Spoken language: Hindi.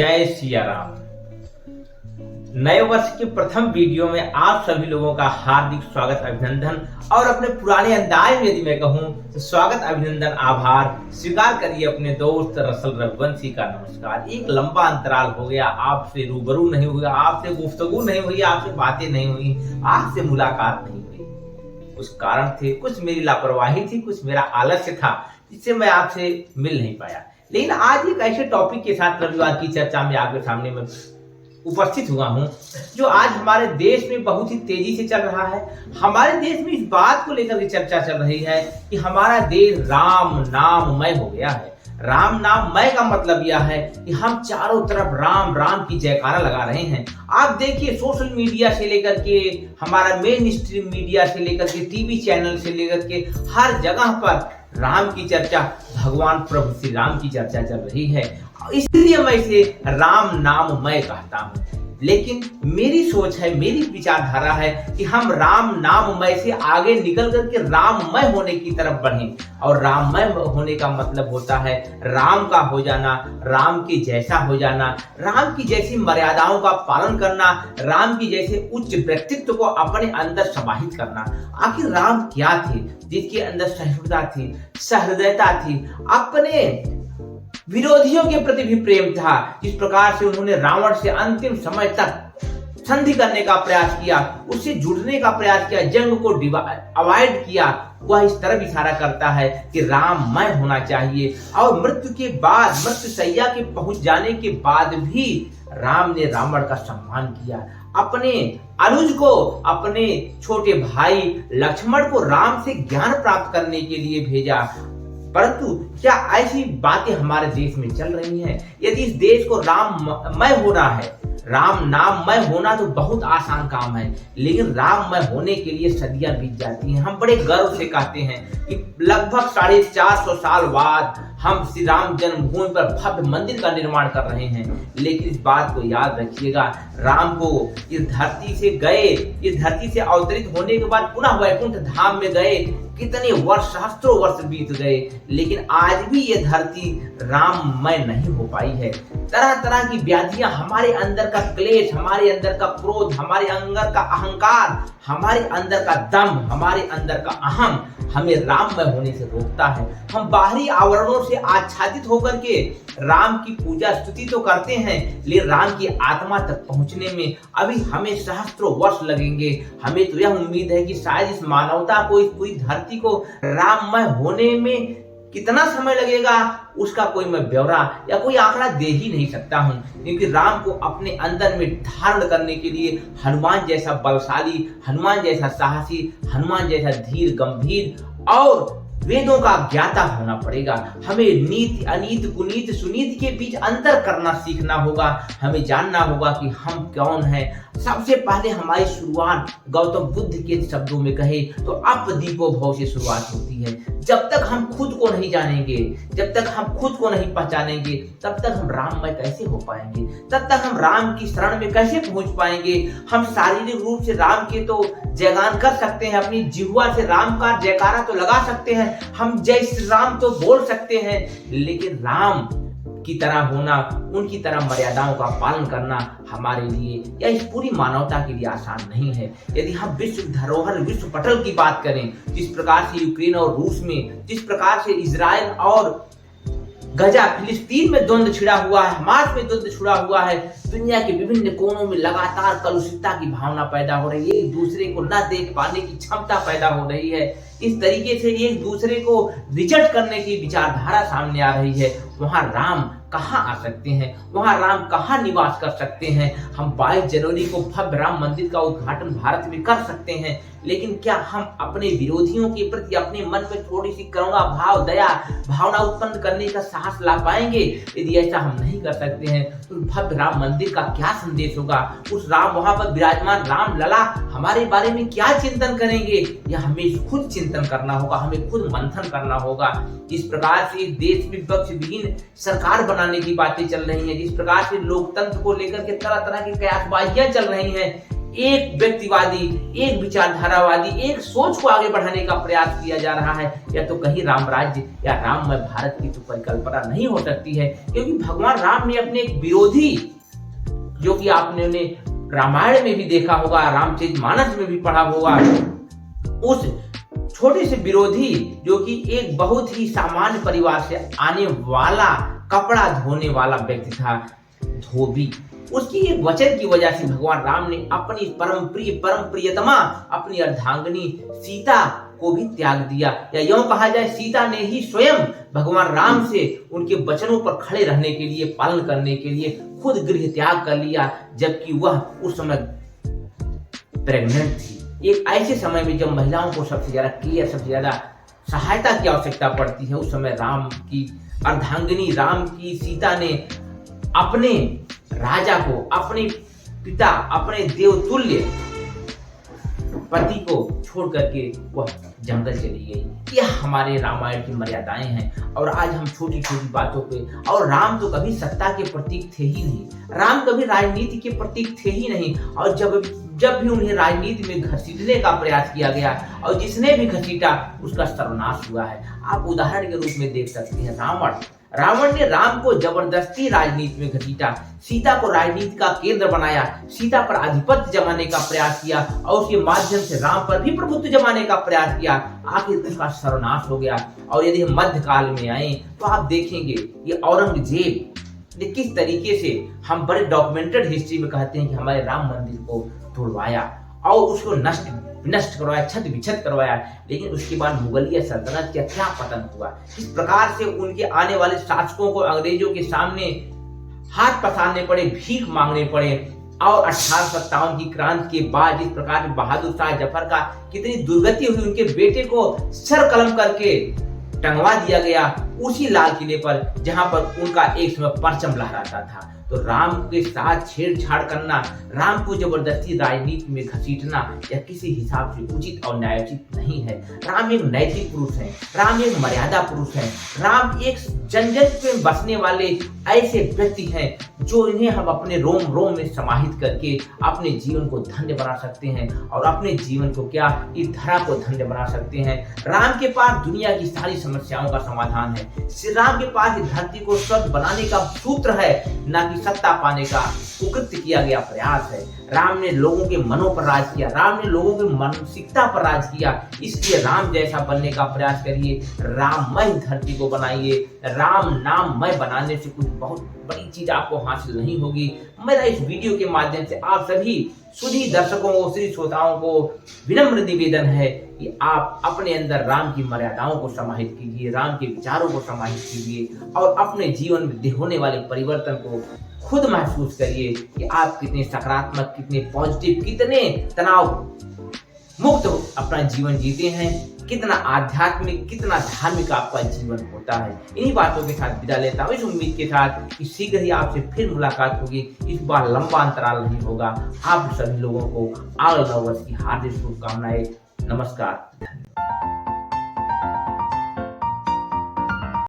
जय सिया राम। नए वर्ष के प्रथम वीडियो में आप सभी लोगों का हार्दिक स्वागत अभिनंदन और अपने पुराने अंदाज में यदि मैं कहूं तो स्वागत अभिनंदन आभार स्वीकार करिए अपने दोस्त रसल रघुवंशी का नमस्कार। एक लंबा अंतराल हो गया, आपसे रूबरू नहीं हुआ, आपसे गुफ्तगू नहीं हुई, आपसे बातें नहीं हुई, आपसे मुलाकात नहीं हुई। कुछ कारण थे, कुछ मेरी लापरवाही थी, कुछ मेरा आलस्य था जिससे मैं आपसे मिल नहीं पाया। लेकिन आज एक ऐसे टॉपिक के साथ रविवार की चर्चा में आपके सामने में उपस्थित हुआ हूं जो आज हमारे देश में बहुत ही तेजी से चल रहा है। हमारे देश में इस बात को लेकर के चर्चा चल रही है कि हमारा देश राम नाममय हो गया है। राम नाममय का मतलब यह है कि हम चारों तरफ राम राम की जयकारा लगा रहे हैं। आप देखिए, सोशल मीडिया से लेकर के हमारा मेन स्ट्रीम मीडिया से लेकर के टीवी चैनल से लेकर के हर जगह पर राम की चर्चा, भगवान प्रभु श्री राम की चर्चा चल रही है। इसलिए मैं इसे राम नाममय कहता हूं। लेकिन मेरी सोच है, मेरी विचारधारा है कि हम राम नाममय से आगे निकल करके राममय होने की तरफ बढ़ें। और राममय होने का मतलब होता है राम का हो जाना, राम के जैसा हो जाना, राम की जैसी मर्यादाओं का पालन करना, राम की जैसे उच्च व्यक्तित्व को अपने अंदर समाहित करना। आखिर राम क्या थे जिसके अंदर सहिष्णुता थी, सहृदयता थी, अपने विरोधियों के प्रति भी प्रेम था। जिस प्रकार से उन्होंने रावण से अंतिम समय तक संधि करने का प्रयास किया, उससे जुड़ने का प्रयास किया, जंग को अवॉइड किया, वह इस तरफ इशारा करता है कि राममय होना चाहिए। और मृत्यु के बाद, मृत्यु शैया के पहुंच जाने के बाद भी राम ने रावण का सम्मान किया। अपने अनुज को, अपने छोटे भाई लक्ष्मण को राम से ज्ञान प्राप्त करने के लिए भेजा। परंतु क्या ऐसी बातें हमारे देश में चल रही हैं? यदि इस देश को राममय होना है, राम नाममय होना तो बहुत आसान काम है, लेकिन राममय होने के लिए सदियां बीत जाती हैं। हम बड़े गर्व से कहते हैं कि लगभग 450 साल बाद हम श्री राम जन्मभूमि पर भव्य मंदिर का निर्माण कर रहे हैं। लेकिन इस बात को याद रखिएगा, राम को इस धरती से गए, इस धरती से अवतरित होने के बाद पुनः वैकुंठ धाम में गए, कितने वर्ष, सहस्त्रों वर्ष बीत गए, लेकिन आज भी ये धरती राममय नहीं हो पाई है। तरह तरह की व्याधियां, हमारे अंदर का क्लेश, हमारे अंदर का क्रोध, हमारे अंदर का अहंकार, हमारे अंदर का दम, हमारे अंदर का अहम हमें राममय होने से रोकता है। हम बाहरी आवरणों से आच्छादित होकर के राम की पूजा स्तुति तो करते हैं, लेकिन राम की आत्मा तक पहुंचने में अभी हमें सहस्त्रों वर्ष लगेंगे। हमें तो यह उम्मीद है कि शायद इस मानवता को, इस पूरी धरती को राममय होने में कितना समय लगेगा उसका कोई मैं ब्यौरा या कोई आंकड़ा दे ही नहीं सकता हूं। क्योंकि राम को अपने अंदर में धारण करने के लिए हनुमान जैसा बलशाली, हनुमान जैसा साहसी, हनुमान जैसा धीर गंभीर और वेदों का ज्ञाता होना पड़ेगा। हमें नीति, अनीति, कुनीति, सुनीति के बीच अंतर करना सीखना होगा। हमें जानना होगा कि हम कौन हैं। सबसे पहले हमारी शुरुआत गौतम बुद्ध के शब्दों में कहे तो अप दीपो भव से शुरुआत होती है। जब तक हम खुद को नहीं जानेंगे, जब तक हम खुद को नहीं पहचानेंगे, तब तक हम राममय कैसे हो पाएंगे? तब तक हम राम की शरण में कैसे पहुंच पाएंगे? हम शारीरिक रूप से राम के तो जयगान कर सकते हैं, अपनी जिह्वा से राम का जयकारा तो लगा सकते हैं, हम जय श्री राम तो बोल सकते हैं, लेकिन राम की तरह होना, उनकी तरह मर्यादाओं का पालन करना हमारे लिए या इस पूरी मानवता के लिए आसान नहीं है। यदि हम विश्व धरोहर, विश्व पटल की बात करें, जिस प्रकार से यूक्रेन और रूस में, जिस प्रकार से इजराइल और गजा, फिलिस्तीन में द्वंद्व छिड़ा हुआ है, हमास में द्वंद्व छिड़ा हुआ है, दुनिया के विभिन्न कोनों में लगातार कलुषितता की भावना पैदा हो रही है, एक दूसरे को न देख पाने की क्षमता पैदा हो रही है, इस तरीके से एक दूसरे को रिजेक्ट करने की विचारधारा सामने आ रही है। वहां राम कहाँ आ सकते हैं? वहां राम कहाँ निवास कर सकते हैं? हम 22 जनवरी को भव्य राम मंदिर का उद्घाटन भारत में कर सकते हैं, लेकिन क्या हम अपने विरोधियों के प्रति अपने मन में थोड़ी सी करुणा भाव, दया भावना उत्पन्न करने का साहस ला पाएंगे? यदि ऐसा हम नहीं कर सकते हैं तो भव्य राम मंदिर का क्या संदेश होगा? उस राम, वहां पर विराजमान राम लला हमारे बारे में क्या चिंतन करेंगे? यह हमें खुद चिंतन करना होगा, हमें खुद मंथन करना होगा। इस प्रकार से देश में विपक्ष विहीन सरकार बनाने की बातें चल रही हैं, जिस प्रकार से लोकतंत्र को लेकर के तरह तरह की कयासबाजियां चल रही हैं, एक व्यक्तिवादी, एक विचारधारावादी, एक सोच को आगे बढ़ाने का प्रयास किया जा रहा है, या तो कहीं राम राज्य या राममय भारत की तो परिकल्पना नहीं हो सकती है। क्योंकि भगवान राम ने अपने एक विरोधी, जो कि आपने उन्हें रामायण में भी देखा होगा, रामचरितमानस में भी पढ़ा होगा, उस छोटे से विरोधी जो कि एक बहुत ही सामान्य परिवार से आने वाला कपड़ा धोने वाला व्यक्ति था, धोबी, उसकी एक वचन की वजह से भगवान राम ने अपनी परम प्रियतमा अपनी अर्धांगिनी सीता को भी त्याग दिया, या यूं कहा जाए सीता ने ही स्वयं भगवान राम से उनके वचनों पर खड़े रहने के लिए, पालन करने के लिए खुद गृह त्याग कर लिया, जबकि वह उस समय प्रेग्नेंट थी। एक ऐसे समय में जब महिलाओं को सबसे ज्यादा केयर, सबसे ज्यादा सहायता की आवश्यकता पड़ती है, उस समय राम की अर्धांगिनी, राम की सीता ने अपने राजा को, अपने पिता, अपने देवतुल्य पति को छोड़ करके वह जंगल चली गई। यह हमारे रामायण की मर्यादाएं हैं। और आज हम छोटी छोटी बातों पे, और राम तो कभी सत्ता के प्रतीक थे ही नहीं, राम कभी राजनीति के प्रतीक थे ही नहीं। और जब भी उन्हें राजनीति में घसीटने का प्रयास किया गया, और जिसने भी घसीटा उसका सर्वनाश हुआ है। आप उदाहरण के रूप में देख सकते हैं रावण ने राम को जबरदस्ती राजनीति में घसीटा, सीता को राजनीति का केंद्र बनाया, सीता पर आधिपत्य जमाने का प्रयास किया, और उसके माध्यम से राम पर भी प्रभुत्व जमाने का प्रयास किया। आखिर उसका सर्वनाश हो गया। और यदि हम मध्यकाल में आए तो आप देखेंगे ये औरंगजेब ने किस तरीके से, हम बड़े डॉक्यूमेंटेड हिस्ट्री में कहते हैं कि हमारे राम मंदिर को तोड़वाया और उसको नष्ट करवाया, छत विछत करवाया। लेकिन उसके बाद मुगलिया सल्तनत का क्या पतन हुआ, किस प्रकार से उनके आने वाले शासकों को अंग्रेजों के सामने हाथ पसारने पड़े, भीख मांगने पड़े। और 1857 की क्रांति के बाद जिस प्रकार बहादुर शाह जफर का कितनी दुर्गति हुई, उनके बेटे को सर कलम करके टंगवा दिया गया उसी लाल किले पर जहां पर उनका एक समय परचम लहराता था। तो राम के साथ छेड़छाड़ करना, राम को जबरदस्ती राजनीति में घसीटना, यह किसी हिसाब से उचित और न्यायोचित नहीं है। राम एक नैतिक पुरुष है, राम एक मर्यादा पुरुष है, राम एक जन जन में बसने वाले ऐसे व्यक्ति हैं जो इन्हें हम अपने रोम रोम में समाहित करके अपने जीवन को धन्य बना सकते हैं, और अपने जीवन को क्या, इस धरा को धन्य बना सकते हैं। राम के पास दुनिया की सारी समस्याओं का समाधान है। श्री राम के पास इस धरती को स्वर्ग बनाने का सूत्र है, ना कि सत्ता पाने का कुकृत्य किया गया प्रयास है। राम ने लोगों के मनों पर राज किया, राम ने लोगों की मानसिकता पर राज किया। इसलिए राम जैसा बनने का प्रयास करिए, राममय धरती को बनाइए। राम नाममय बनाने से कुछ बहुत बड़ी चीज आपको हासिल नहीं होगी। मेरा इस वीडियो के माध्यम से आप सभी सुधी दर्शकों को, श्री श्रोताओं को विनम्र निवेदन है कि आप अपने अंदर राम की मर्यादाओं को समाहित कीजिए, राम के विचारों को समाहित कीजिए, और अपने जीवन में होने वाले परिवर्तन को खुद महसूस करिए कि आप कितने सकारात्मक, कितने पॉजिटिव, कितने तनाव मुक्त अपना जीवन जीते हैं, कितना आध्यात्मिक, कितना धार्मिक आपका जीवन होता है। इन्हीं बातों के साथ विदा लेता हूँ, इस उम्मीद के साथ कि शीघ्र ही आपसे फिर मुलाकात होगी। इस बार लंबा अंतराल नहीं होगा। आप सभी लोगों को आगामी नव वर्ष की हार्दिक शुभकामनाएं। नमस्कार।